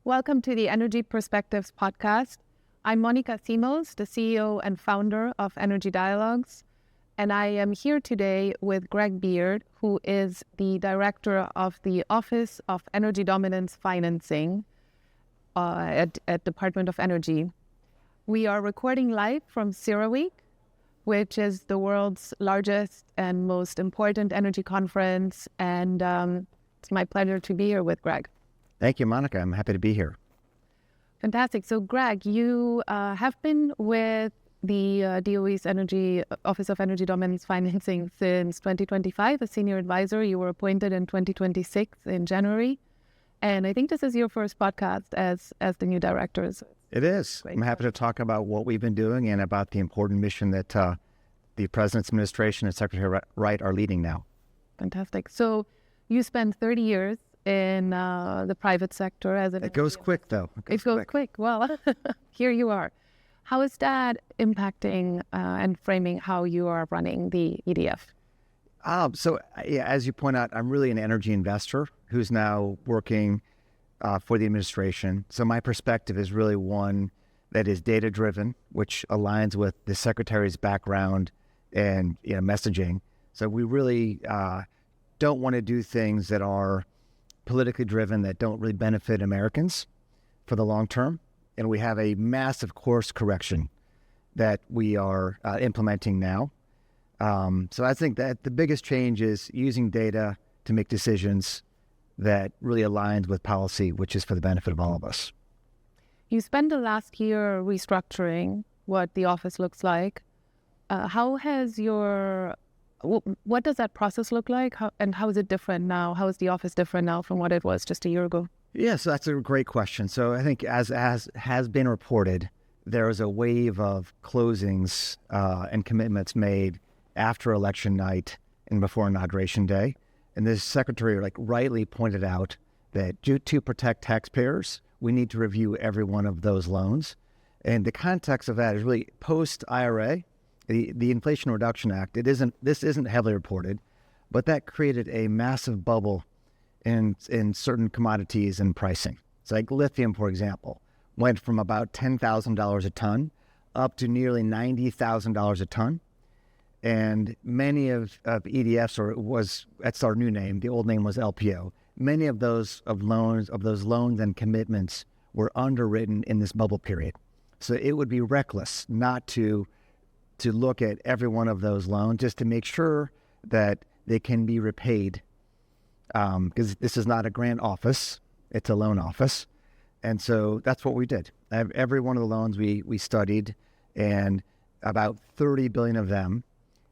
Welcome to the Energy Perspectives podcast. I'm Monika Simoes, the CEO and founder of Energy Dialogues, and I am here today with Greg Beard, who is the director of the Office of Energy Dominance Financing at Department of Energy. We are recording live from CERAWeek, which is the world's largest and most important energy conference, and it's my pleasure to be here with Greg. Thank you, Monika. I'm happy to be here. Fantastic. So, Greg, you have been with the DOE's Office of Energy Dominance Financing since 2025, a senior advisor. You were appointed in 2026 in January. And I think this is your first podcast as the new director. So it is. Great. I'm happy to talk about what we've been doing and about the important mission that the President's administration and Secretary Wright are leading now. Fantastic. So you spent 30 years in the private sector as an... It goes quick, though. It goes quick. Well, here you are. How is that impacting and framing how you are running the EDF? As you point out, I'm really an energy investor who's now working for the administration. So my perspective is really one that is data-driven, which aligns with the Secretary's background and messaging. So we really don't want to do things that are politically driven, that don't really benefit Americans for the long term. And we have a massive course correction that we are implementing now. So I think that the biggest change is using data to make decisions that really aligns with policy, which is for the benefit of all of us. You spent the last year restructuring what the office looks like. What does that process look like? How is it different now? How is the office different now from what it was just a year ago? Yes, that's a great question. So I think as has been reported, there was a wave of closings and commitments made after election night and before Inauguration Day. And the Secretary rightly pointed out that due to protect taxpayers, we need to review every one of those loans. And the context of that is really post-IRA, the Inflation Reduction Act. This isn't heavily reported, but that created a massive bubble in certain commodities and pricing. It's like lithium, for example, went from about $10,000 a ton up to nearly $90,000 a ton. And many of EDF's, that's our new name, the old name was LPO. Many of those loans and commitments were underwritten in this bubble period. So it would be reckless not to look at every one of those loans just to make sure that they can be repaid, because this is not a grant office, it's a loan office. And so that's what we did. Every one of the loans we studied, and about 30 billion of them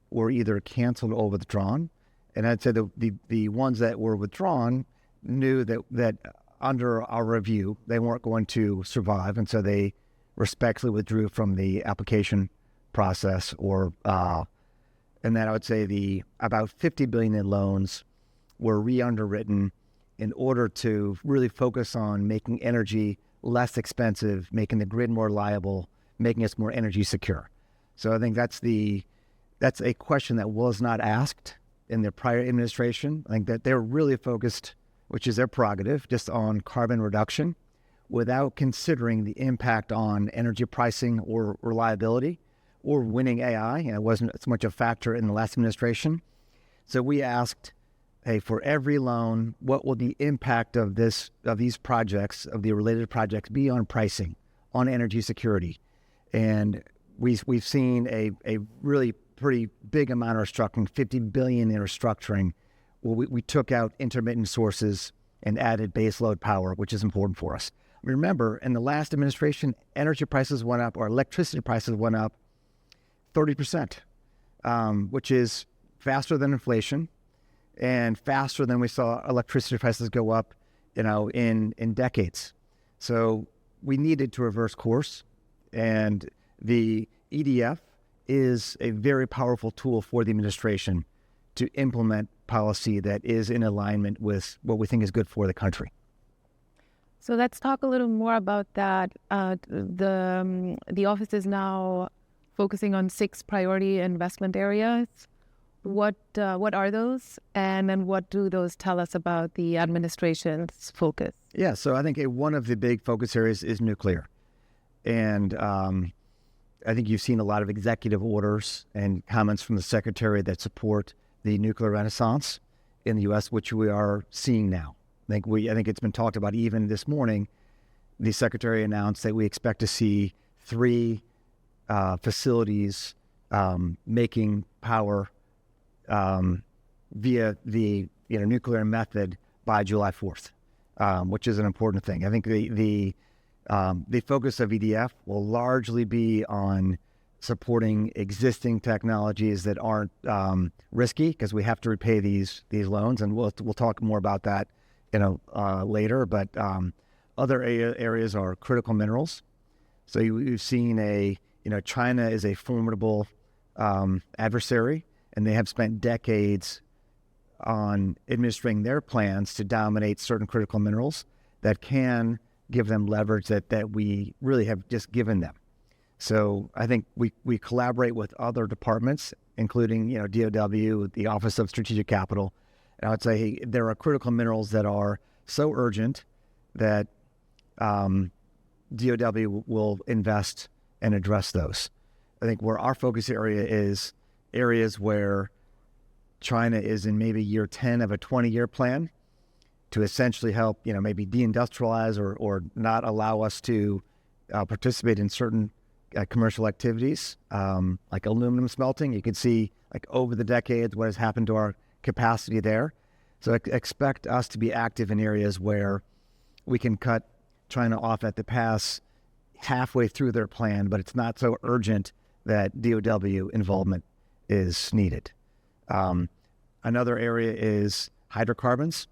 were either canceled or withdrawn. And I'd say the ones that were withdrawn knew that under our review, they weren't going to survive. And so they respectfully withdrew from the application process, and then I would say about 50 billion in loans were re-underwritten in order to really focus on making energy less expensive, making the grid more reliable, making us more energy secure. So I think that's a question that was not asked in the prior administration. I think that they're really focused, which is their prerogative, just on carbon reduction without considering the impact on energy pricing or reliability, or winning AI, and it wasn't as much a factor in the last administration. So we asked, hey, for every loan, what will the impact of these projects, of the related projects, be on pricing, on energy security? And we've seen a really pretty big amount of restructuring, 50 billion in restructuring. Well, we took out intermittent sources and added baseload power, which is important for us. Remember, in the last administration, energy prices went up, or electricity prices went up 30%, which is faster than inflation and faster than we saw electricity prices go up, in decades. So we needed to reverse course, and the EDF is a very powerful tool for the administration to implement policy that is in alignment with what we think is good for the country. So let's talk a little more about that. The office is now focusing on 6 priority investment areas. What are those? And then what do those tell us about the administration's focus Yeah, so I think one of the big focus areas is nuclear. And I think you've seen a lot of executive orders and comments from the Secretary that support the nuclear renaissance in the U.S., which we are seeing now. I think it's been talked about even this morning. The Secretary announced that we expect to see 3 facilities making power via the nuclear method by July 4th, which is an important thing. I think the focus of EDF will largely be on supporting existing technologies that aren't risky, because we have to repay these loans, and we'll talk more about that later. But other areas are critical minerals. So you've seen China is a formidable adversary, and they have spent decades on administering their plans to dominate certain critical minerals that can give them leverage that we really have just given them. So I think we collaborate with other departments, including DOW, the Office of Strategic Capital. And I would say, hey, there are critical minerals that are so urgent that DOW will invest and address those. I think where our focus area is areas where China is in maybe year 10 of a 20-year plan to essentially help, maybe deindustrialize or not allow us to participate in certain commercial activities, like aluminum smelting. You can see, over the decades, what has happened to our capacity there. So expect us to be active in areas where we can cut China off at the pass halfway through their plan, but it's not so urgent that DOW involvement is needed. Another area is hydrocarbons.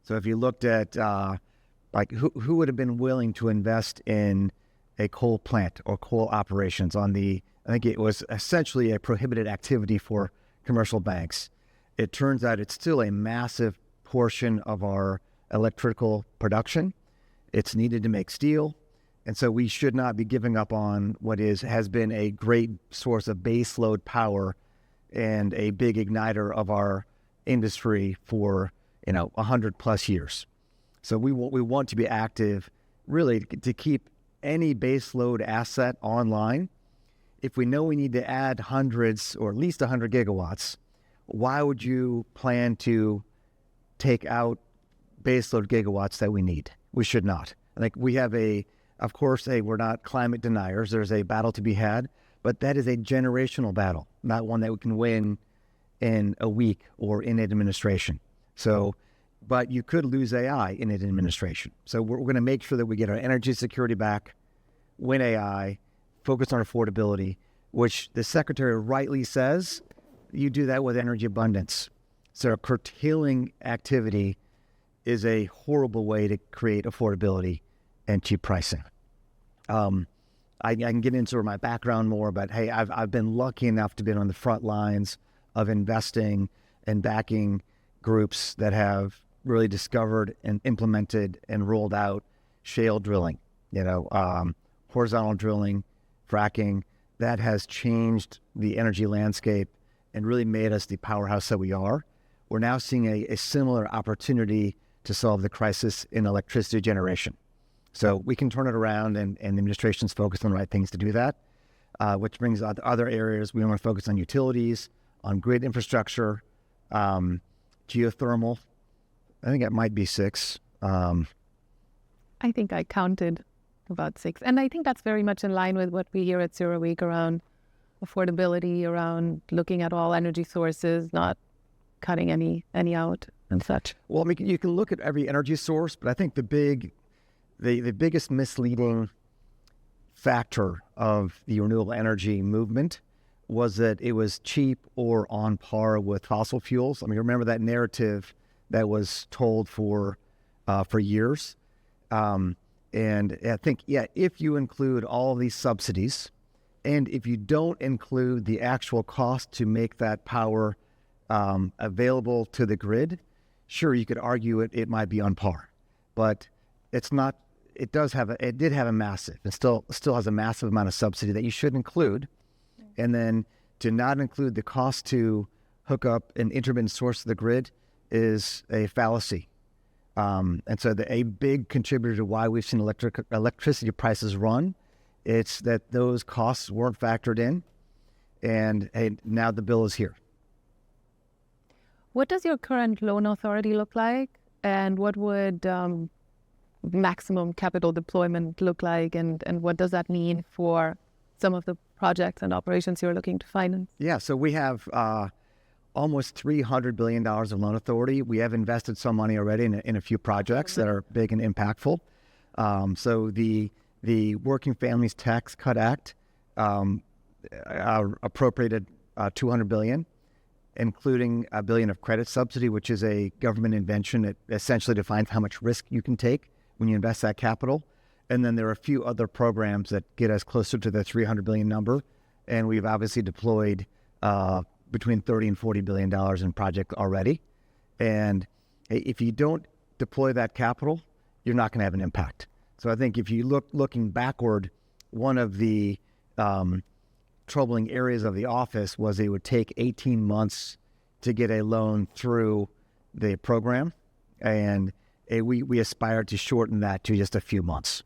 So if you looked at who would have been willing to invest in a coal plant or coal operations I think it was essentially a prohibited activity for commercial banks. It turns out it's still a massive portion of our electrical production. It's needed to make steel. And so we should not be giving up on what has been a great source of base load power and a big igniter of our industry for 100 plus years. So we want to be active, really, to keep any base load asset online. If we know we need to add hundreds or at least 100 gigawatts, why would you plan to take out base load gigawatts that we need? We should not. I think we have of course, we're not climate deniers. There's a battle to be had, but that is a generational battle, not one that we can win in a week or in an administration. So, but you could lose AI in an administration. So we're going to make sure that we get our energy security back, win AI, focus on affordability, which the Secretary rightly says you do that with energy abundance. So curtailing activity is a horrible way to create affordability and cheap pricing. I can get into my background more, but hey, I've been lucky enough to be on the front lines of investing and backing groups that have really discovered and implemented and rolled out shale drilling, horizontal drilling, fracking. That has changed the energy landscape and really made us the powerhouse that we are. We're now seeing a similar opportunity to solve the crisis in electricity generation. So we can turn it around, and the administration's focused on the right things to do that, which brings other areas. We want to focus on utilities, on grid infrastructure, geothermal. I think it might be 6. I think I counted about 6. And I think that's very much in line with what we hear at CERAWeek around affordability, around looking at all energy sources, not cutting any out and such. Well, I mean, you can look at every energy source, but I think the biggest misleading factor of the renewable energy movement was that it was cheap or on par with fossil fuels. I mean, remember that narrative that was told for years. And I think, if you include all of these subsidies, and if you don't include the actual cost to make that power available to the grid, sure, you could argue it might be on par, but it's not. It did have a massive, it still has a massive amount of subsidy that you should include. And then to not include the cost to hook up an intermittent source to the grid is a fallacy. And so a big contributor to why we've seen electricity prices run, it's that those costs weren't factored in, and now the bill is here. What does your current loan authority look like, and what would maximum capital deployment look like, and what does that mean for some of the projects and operations you're looking to finance? Yeah, so we have almost $300 billion of loan authority. We have invested some money already in a few projects that are big and impactful. So the Working Families Tax Cut Act appropriated $200 billion, including $1 billion of credit subsidy, which is a government invention that essentially defines how much risk you can take when you invest that capital. And then there are a few other programs that get us closer to the $300 billion number. And we've obviously deployed between $30 and $40 billion in projects already. And if you don't deploy that capital, you're not going to have an impact. So I think if you looking backward, one of the troubling areas of the office was it would take 18 months to get a loan through the program. And we aspire to shorten that to just a few months,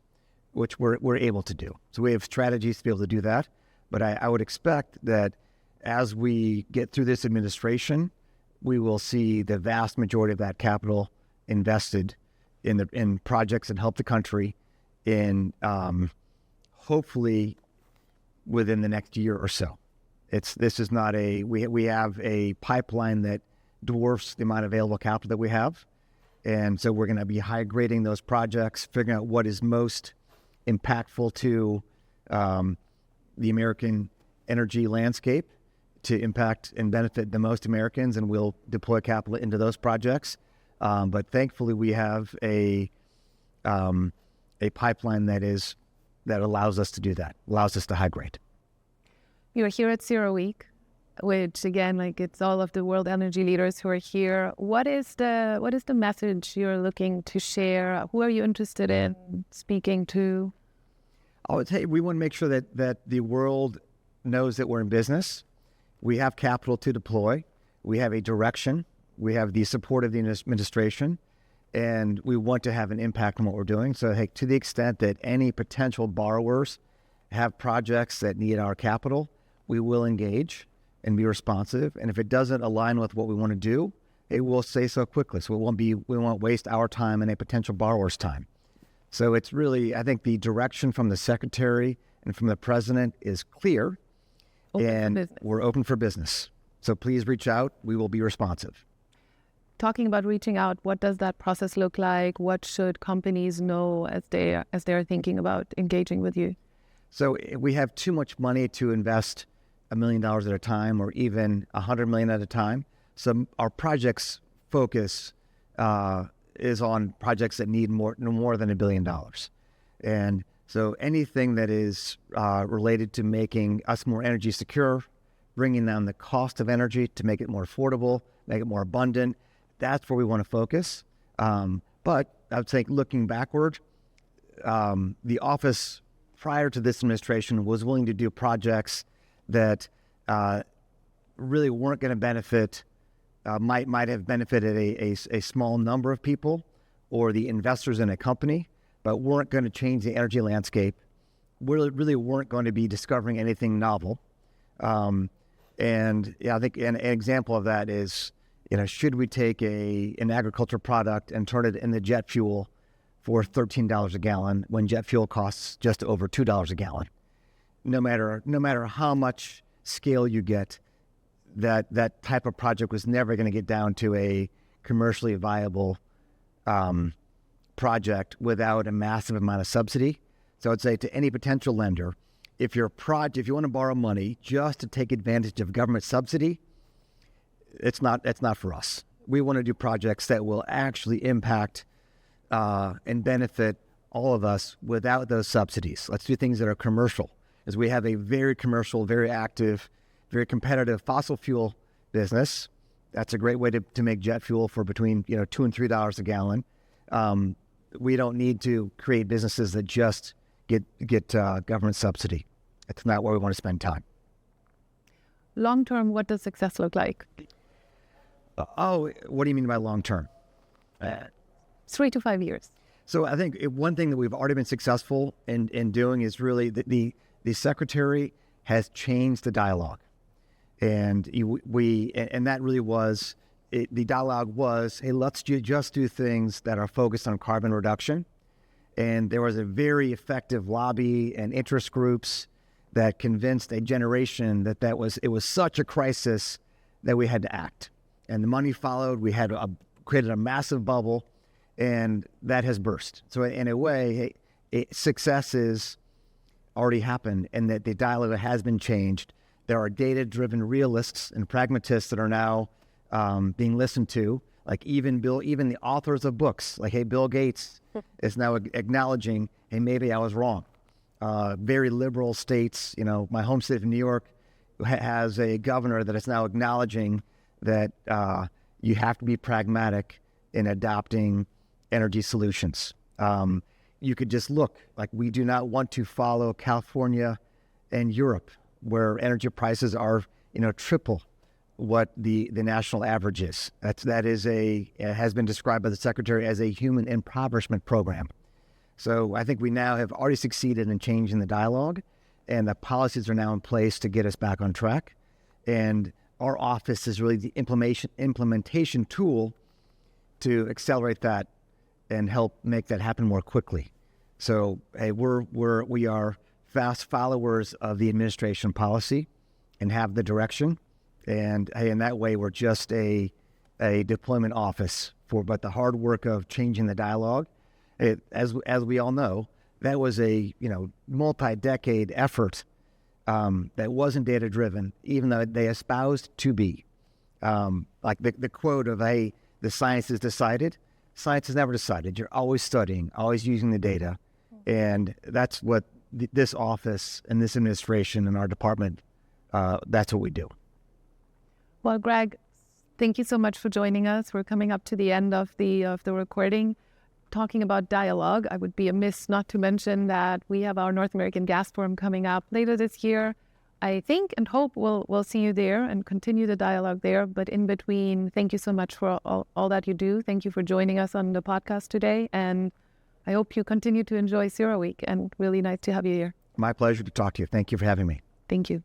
which we're able to do. So we have strategies to be able to do that. But I would expect that as we get through this administration, we will see the vast majority of that capital invested in projects that help the country in hopefully within the next year or so. This is not we have a pipeline that dwarfs the amount of available capital that we have. And so we're going to be high grading those projects, figuring out what is most impactful to the American energy landscape to impact and benefit the most Americans, and we'll deploy capital into those projects. But thankfully, we have a pipeline that allows us to do that, allows us to high grade. You're here at CERAWeek, which again, it's all of the world energy leaders who are here. What is the message you're looking to share? Who are you interested in speaking to? I would say we want to make sure that the world knows that we're in business. We have capital to deploy. We have a direction. We have the support of the administration, and we want to have an impact on what we're doing. So, hey, to the extent that any potential borrowers have projects that need our capital, we will engage and be responsive. And if it doesn't align with what we want to do, it will say so quickly. So we won't waste our time and a potential borrower's time. So it's really, I think the direction from the secretary and from the president is clear, and we're open for business. So please reach out. We will be responsive. Talking about reaching out, what does that process look like? What should companies know as they're thinking about engaging with you? So we have too much money to invest $1 million at a time, or even $100 million at a time. So our projects focus is on projects that need more than $1 billion. And so anything that is related to making us more energy secure, bringing down the cost of energy to make it more affordable, make it more abundant, that's where we want to focus. But I would say looking backward, the office prior to this administration was willing to do projects that really weren't going to benefit, might have benefited a small number of people or the investors in a company, but weren't going to change the energy landscape. Really weren't going to be discovering anything novel. And yeah, I think an example of that is, should we take an agriculture product and turn it into jet fuel for $13 a gallon when jet fuel costs just over $2 a gallon? No matter how much scale you get, that type of project was never going to get down to a commercially viable project without a massive amount of subsidy. So I'd say to any potential lender, if you want to borrow money just to take advantage of government subsidy, it's not for us. We want to do projects that will actually impact and benefit all of us without those subsidies. Let's do things that are commercial, as we have a very commercial, very active, very competitive fossil fuel business. That's a great way to make jet fuel for between $2 and $3 a gallon. We don't need to create businesses that just get government subsidy. It's not where we want to spend time. Long term, what does success look like? What do you mean by long term? 3 to 5 years? So I think one thing that we've already been successful in doing is really the secretary has changed the dialogue. And that really was, the dialogue was, hey, let's just do things that are focused on carbon reduction. And there was a very effective lobby and interest groups that convinced a generation that it was such a crisis that we had to act. And the money followed. We had created a massive bubble, and that has burst. So in a way, success is already happened, and that the dialogue has been changed. There are data-driven realists and pragmatists that are now being listened to. Like even the authors of books, like, hey, Bill Gates is now acknowledging, hey, maybe I was wrong. Very liberal states, my home state of New York has a governor that is now acknowledging that you have to be pragmatic in adopting energy solutions. You could just look, like, we do not want to follow California and Europe, where energy prices are, triple what the national average is. That has been described by the Secretary as a human impoverishment program. So I think we now have already succeeded in changing the dialogue, and the policies are now in place to get us back on track. And our office is really the implementation tool to accelerate that and help make that happen more quickly. So hey, we are fast followers of the administration policy and have the direction. And hey, in that way, we're just a deployment office but the hard work of changing the dialogue, as we all know, that was a multi-decade effort that wasn't data-driven, even though they espoused to be. Like the quote of, hey, the science is decided. Science is never decided. You're always studying, always using the data. And that's what this office and this administration and our department, that's what we do. Well, Greg, thank you so much for joining us. We're coming up to the end of the recording. Talking about dialogue, I would be amiss not to mention that we have our North American Gas Forum coming up later this year. I think and hope we'll see you there and continue the dialogue there. But in between, thank you so much for all that you do. Thank you for joining us on the podcast today. And I hope you continue to enjoy CERAWeek, and really nice to have you here. My pleasure to talk to you. Thank you for having me. Thank you.